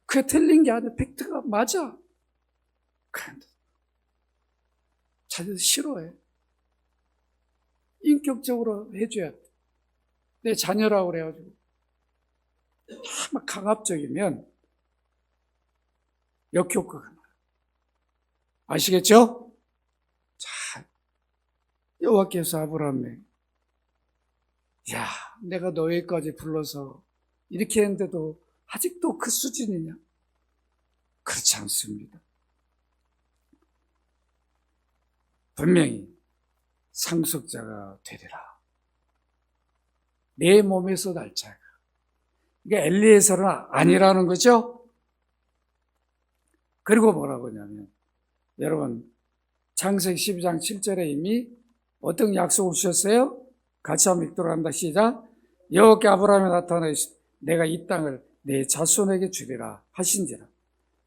그게 틀린 게 아니라 팩트가 맞아. 그런데 자기들 싫어해. 인격적으로 해줘야 돼. 내 자녀라고 그래가지고 막 강압적이면 역효과가 나요. 아시겠죠? 자, 여호와께서 아브라함에게 야, 내가 너희까지 불러서 이렇게 했는데도 아직도 그 수준이냐? 그렇지 않습니다. 분명히 상속자가 되리라. 내 몸에서 날 자가. 이게 엘리에서는 아니라는 거죠. 그리고 뭐라고 하냐면 여러분 창세기 12장 7절에 이미 어떤 약속을 주셨어요? 같이 한번 읽도록 합니다. 시작. 여호와께 아브라함에 나타나 내가 이 땅을 내 자손에게 주리라 하신지라.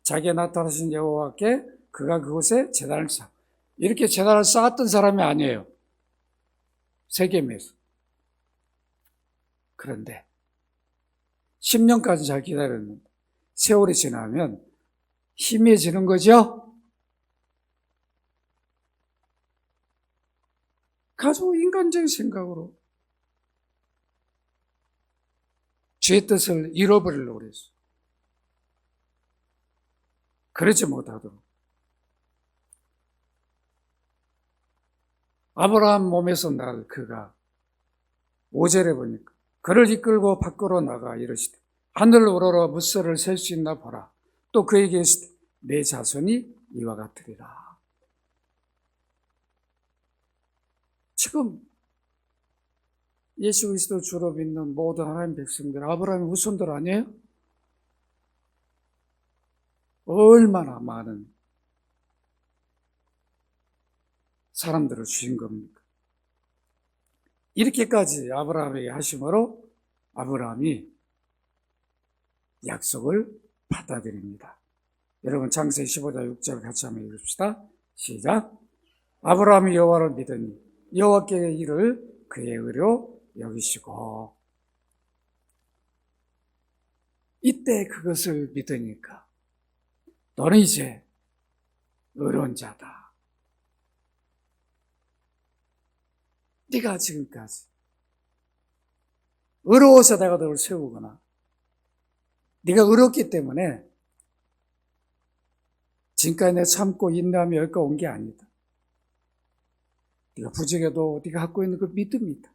자기에 나타나신 여호와께 그가 그곳에 제단을 쌓아. 이렇게 제단을 쌓았던 사람이 아니에요. 세겜에서. 그런데 10년까지 잘 기다렸는데 세월이 지나면 희미해지는 거죠. 아주 인간적인 생각으로 죄의 뜻을 잃어버리려고 그랬어요. 그러지 못하도록. 아브라함 몸에서 날 그가 5절에 보니까 그를 이끌고 밖으로 나가 이르시되 하늘을 우러러 무쇠를 셀 수 있나 보라. 또 그에게 이르시되 내 자손이 이와 같으리라. 지금 예수 그리스도 주로 믿는 모든 하나님 백성들 아브라함의 후손들 아니에요? 얼마나 많은 사람들을 주신 겁니까? 이렇게까지 아브라함에게 하심으로 아브라함이 약속을 받아들입니다. 여러분 창세기 15장 6절 같이 한번 읽읍시다. 시작. 아브라함이 여호와를 믿으니 여호와께의 일을 그의 의로 여기시고. 이때 그것을 믿으니까 너는 이제 의로운 자다. 네가 지금까지 의로워서 내가 너를 세우거나 네가 의롭기 때문에 지금까지 내가 참고 인내하며 여기까지 온 게 아니다. 네가 부족해도 네가 갖고 있는 그 믿음이다.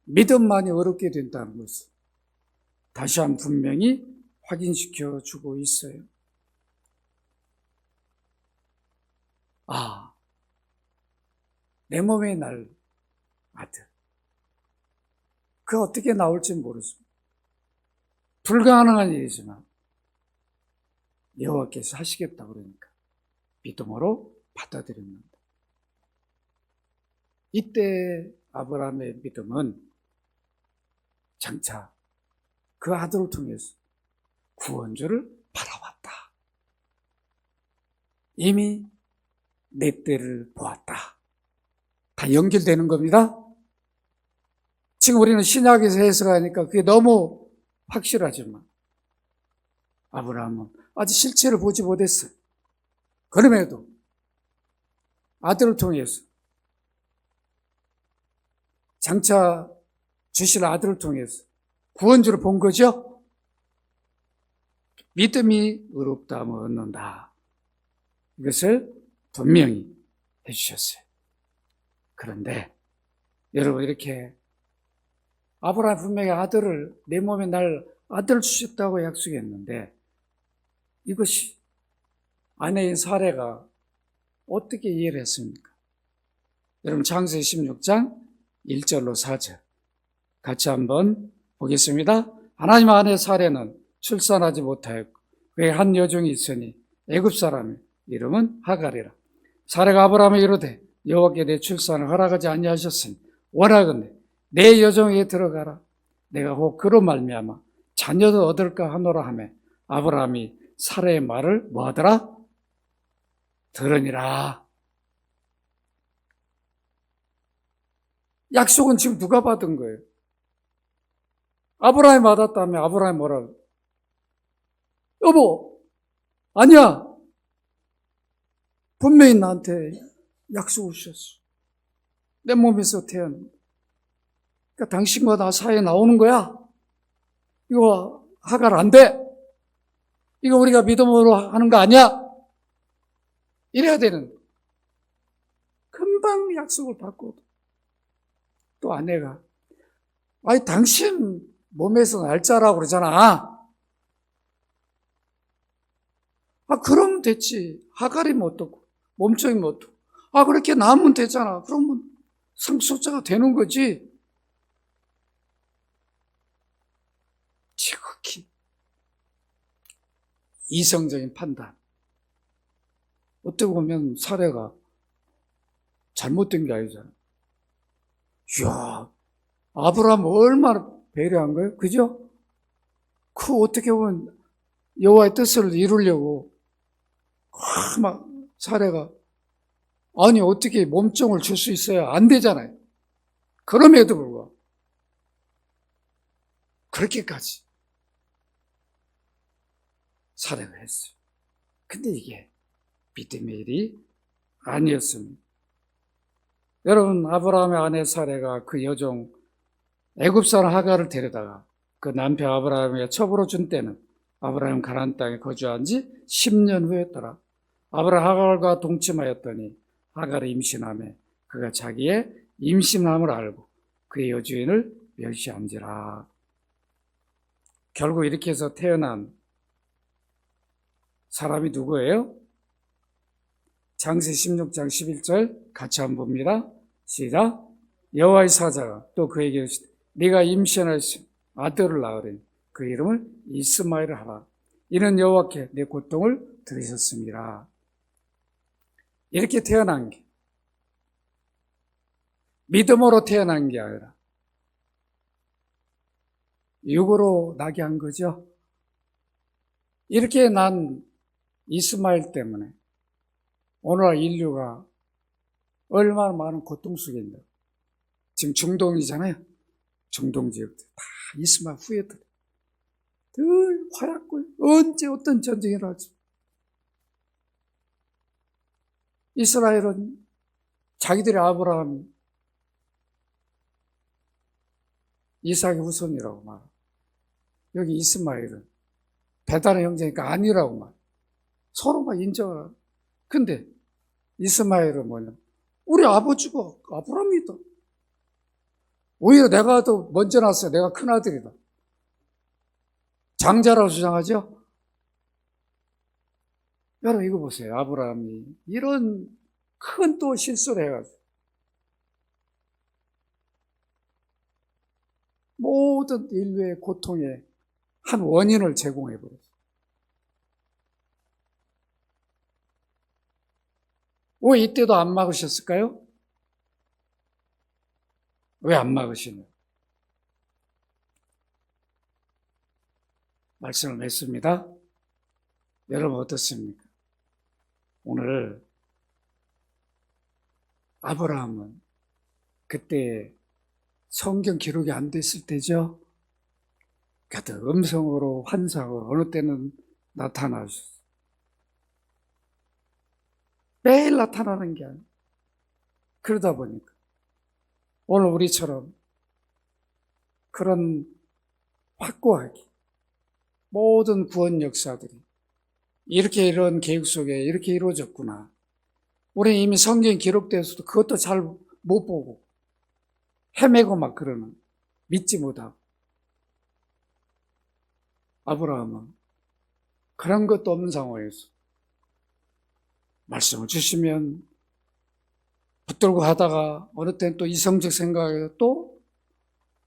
믿음만이 어렵게 된다는 것을 다시 한번 분명히 확인시켜 주고 있어요. 아, 내 몸에 날 아들. 그 어떻게 나올지 모르죠. 불가능한 일이지만 여호와께서 하시겠다 그러니까 믿음으로 받아들입니다. 이때 아브라함의 믿음은 장차 그 아들을 통해서 구원주를 바라봤다. 이미 내 때를 보았다. 다 연결되는 겁니다. 지금 우리는 신약에서 해석하니까 그게 너무 확실하지만 아브라함은 아직 실체를 보지 못했어요. 그럼에도 아들을 통해서 장차 주실 아들을 통해서 구원주를 본 거죠. 믿음이 의롭다함을 얻는다. 이것을 분명히 해주셨어요. 그런데 여러분 이렇게 아브라함 분명히 아들을 내 몸에 날 아들을 주셨다고 약속했는데 이것이 아내인 사례가 어떻게 이해를 했습니까? 여러분 창세기 16장 1절로 4절 같이 한번 보겠습니다. 하나님 아내 사례는 출산하지 못하였고 그의 한 여종이 있으니 애굽 사람의 이름은 하갈이라. 사례가 아브라함에게 이르되 여호와께 내 출산을 허락하지 아니하셨으니 원하건대 내 여종에게 들어가라. 내가 혹 그로 말미암아 자녀도 얻을까 하노라 하며 아브라함이 사례의 말을 뭐하더라? 들으니라. 약속은 지금 누가 받은 거예요? 아브라함이 받았다며 아브라함이 뭐라고? 여보, 아니야. 분명히 나한테 약속을 주셨어. 내 몸에서 태어난. 그러니까 당신과 나 사이에 나오는 거야. 이거 하갈 안 돼. 이거 우리가 믿음으로 하는 거 아니야. 이래야 되는데 금방 약속을 받고 또 아내가 아니 당신 몸에서 날짜라고 그러잖아. 그러면 됐지. 하갈이면 어떻고 몸종이면 어떻고. 그렇게 나으면 되잖아. 그러면 상속자가 되는 거지. 지극히 이성적인 판단. 어떻게 보면 사례가 잘못된 게 아니잖아. 이야, 아브라함 얼마나 배려한 거예요? 그죠? 어떻게 보면 여호와의 뜻을 이루려고 막 사례가 아니 어떻게 몸종을 줄 수 있어야 안 되잖아요. 그럼에도 불구하고 그렇게까지 사례가 했어요. 근데 이게 믿음의 일이 아니었습니다. 여러분, 아브라함의 아내 사례가 그 여종 애굽 사람 하갈을 데려다가 그 남편 아브라함에게 첩으로 준 때는 아브라함 가나안 땅에 거주한 지 10년 후였더라. 아브라함 하갈과 동침하였더니 하갈이 임신하매 그가 자기의 임신함을 알고 그의 여주인을 멸시한지라. 결국 이렇게 해서 태어난 사람이 누구예요? 창세 16장 11절 같이 한번 봅니다. 시작. 여호와의 사자가 또 그에게 이르시되 네가 임신하여 아들을 낳으리니 그 이름을 이스마엘을 하라. 이는 여호와께 내 고통을 들으셨습니다. 이렇게 태어난 게 믿음으로 태어난 게 아니라 육으로 나게 한 거죠. 이렇게 난 이스마엘 때문에 오늘날 인류가 얼마나 많은 고통 속에 있는데 지금 중동이잖아요. 중동 지역들 다 이스마엘 후예들 늘 화약고 언제 어떤 전쟁이 일어날지. 이스라엘은 자기들의 아브라함 이삭의 후손이라고 말. 여기 이스마엘은 배단의 형제니까 아니라고 말. 서로 막 인정을. 근데 이스마엘은 뭐냐? 우리 아버지가 아브라함이다. 오히려 내가 더 먼저 났어요. 내가 큰 아들이다. 장자라고 주장하죠? 여러분 이거 보세요. 아브라함이 이런 큰 또 실수를 해가지고 모든 인류의 고통의 한 원인을 제공해버렸어요. 왜 이때도 안 막으셨을까요? 왜 안 막으시나요? 말씀을 맺습니다. 여러분 어떻습니까? 오늘 아브라함은 그때 성경 기록이 안 됐을 때죠. 그때 음성으로 환상으로 어느 때는 나타나셨어요. 매일 나타나는 게 아니에요. 그러다 보니까 오늘 우리처럼 그런 확고하게 모든 구원 역사들이 이렇게 이런 계획 속에 이렇게 이루어졌구나. 우리 이미 성경에 기록되어서도 그것도 잘 못 보고 헤매고 막 그러는 믿지 못하고 아브라함은 그런 것도 없는 상황에서 말씀을 주시면 붙들고 하다가 어느 때는 또 이성적 생각에 또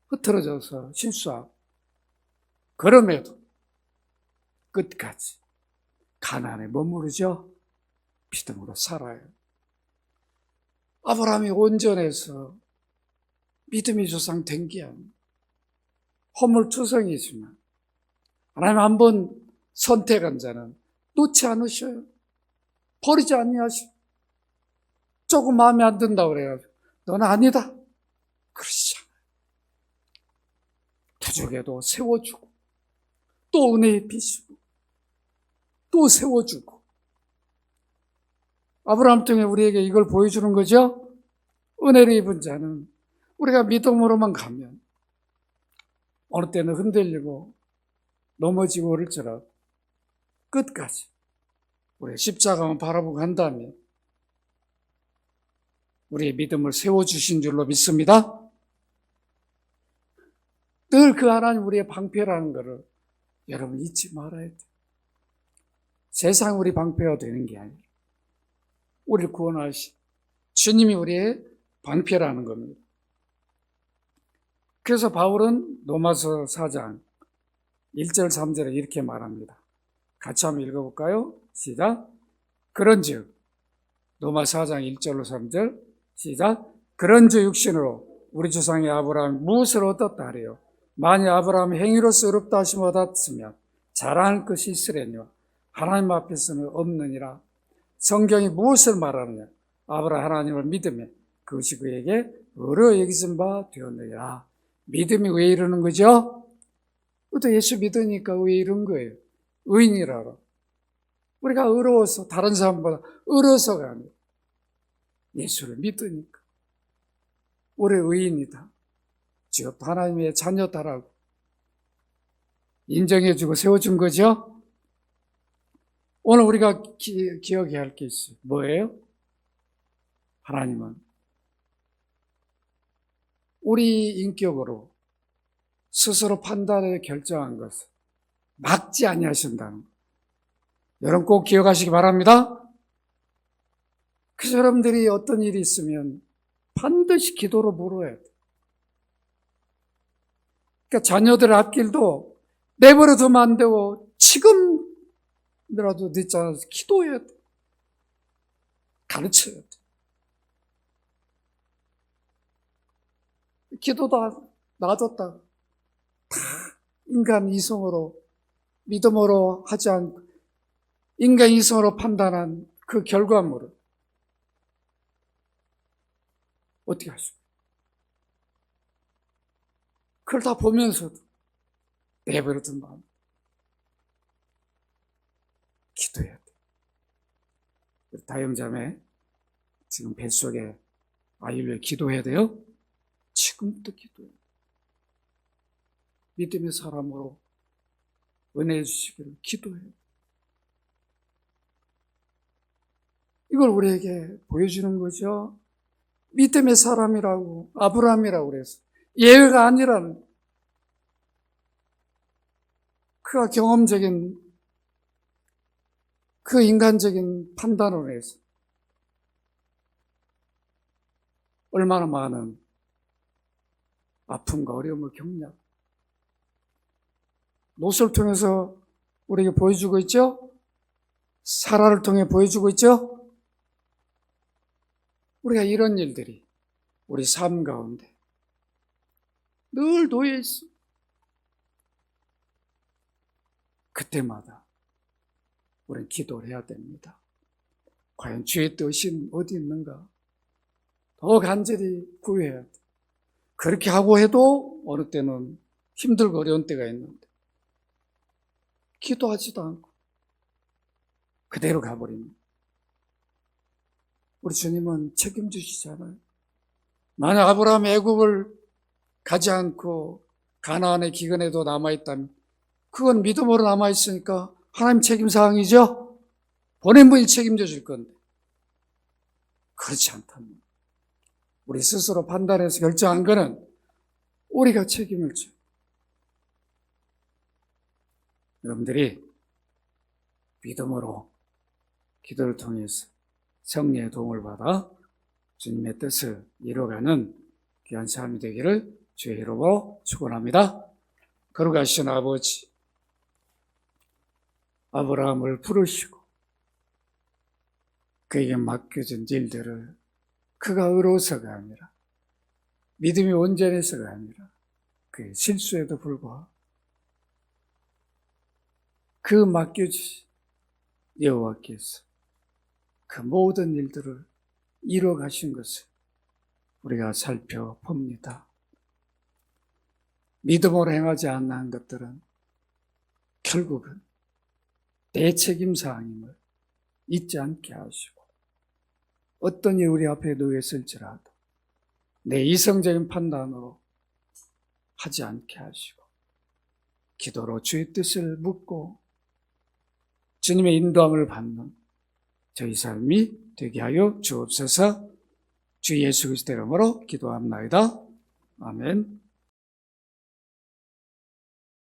흐트러져서 실수하고 그럼에도 끝까지 가나안에 머무르죠. 믿음으로 살아요. 아브라함이 온전해서 믿음이 조상된 게 아니에요. 허물투성이지만 하나님 한번 선택한 자는 놓지 않으셔요. 버리지 아니하시고 조금 마음에 안 든다고 그래가지고 너는 아니다. 그러시지 않아요. 부족해도 세워주고 또 은혜 입히시고 또 세워주고 아브라함 통해 우리에게 이걸 보여주는 거죠. 은혜를 입은 자는 우리가 믿음으로만 가면 어느 때는 흔들리고 넘어지고 오를지라도 끝까지 우리 십자가만 바라보고 간다면 우리의 믿음을 세워주신 줄로 믿습니다. 늘 그 하나님 우리의 방패라는 것을 여러분 잊지 말아야 돼요. 세상 우리 방패가 되는 게 아니라 우리를 구원하신 주님이 우리의 방패라는 겁니다. 그래서 바울은 로마서 4장 1절 3절에 이렇게 말합니다. 같이 한번 읽어볼까요? 시작. 그런즉 로마 4장 1절로 3절 시작. 그런즉 육신으로 우리 조상의 아브라함이 무엇을 얻었다 하래요? 만일 아브라함이 행위로서 의롭다 하심을 얻었으면 자랑할 것이 있으려니와 하나님 앞에서는 없느니라. 성경이 무엇을 말하느냐? 아브라함 하나님을 믿으며 그것이 그에게 의로 여기진 바 되었느니라. 믿음이 왜 이러는 거죠? 또 예수 믿으니까 왜 이런 거예요? 의인이라고. 우리가 의로워서 다른 사람보다 의로워서가 아니에요. 예수를 믿으니까 우리 의인이다. 즉 하나님의 자녀다라고 인정해주고 세워준 거죠. 오늘 우리가 기억해야 할 게 있어요. 뭐예요? 하나님은 우리 인격으로 스스로 판단해 결정한 것을 막지 아니하신다는 것. 여러분 꼭 기억하시기 바랍니다. 그래서 여러분들이 어떤 일이 있으면 반드시 기도로 물어야 돼. 그러니까 자녀들 앞길도 내버려 두면 안 되고 지금이라도 늦지 않아서 기도해야 돼. 가르쳐야 돼. 기도다 놔뒀다 다 인간 이성으로 믿음으로 하지 않고 인간 이성으로 판단한 그 결과물을 어떻게 하시고 그걸 다 보면서도 내버려둔 마음 기도해야 돼. 다영자매 지금 뱃속에 아이를 위해 기도해야 돼요. 지금부터 기도해야 돼. 믿음의 사람으로 은혜 주시기를 기도해요. 이걸 우리에게 보여주는 거죠. 믿음의 사람이라고 아브라함이라고 그래서 예외가 아니라는 그가 경험적인 그 인간적인 판단으로 해서 얼마나 많은 아픔과 어려움을 겪냐. 롯을 통해서 우리에게 보여주고 있죠. 사라를 통해 보여주고 있죠. 우리가 이런 일들이 우리 삶 가운데 늘 놓여 있어. 그때마다 우리는 기도를 해야 됩니다. 과연 주의 뜻이 어디 있는가? 더 간절히 구해야 돼. 그렇게 하고 해도 어느 때는 힘들고 어려운 때가 있는데 기도하지도 않고 그대로 가버립니다. 우리 주님은 책임지시잖아요. 만약 아브라함이 애굽을 가지 않고 가나안의 기근에도 남아있다면 그건 믿음으로 남아있으니까 하나님 책임사항이죠. 보낸 분이 책임져 줄 건데 그렇지 않다면 우리 스스로 판단해서 결정한 거는 우리가 책임을 져. 여러분들이 믿음으로 기도를 통해서 성령의 도움을 받아 주님의 뜻을 이뤄가는 귀한 삶이 되기를 주의 이름으로 축원합니다. 거룩하신 아버지, 아브라함을 부르시고 그에게 맡겨진 일들을 그가 의로워서가 아니라 믿음이 온전해서가 아니라 그의 실수에도 불구하고 그 맡겨주신 여호와께서 그 모든 일들을 이루어 가신 것을 우리가 살펴봅니다. 믿음으로 행하지 않는 것들은 결국은 내 책임사항임을 잊지 않게 하시고 어떤 일이 우리 앞에 놓였을지라도 내 이성적인 판단으로 하지 않게 하시고 기도로 주의 뜻을 묻고 주님의 인도함을 받는 저희 삶이 되게 하여 주옵소서. 주 예수 그리스도 이름으로 기도합나이다. 아멘.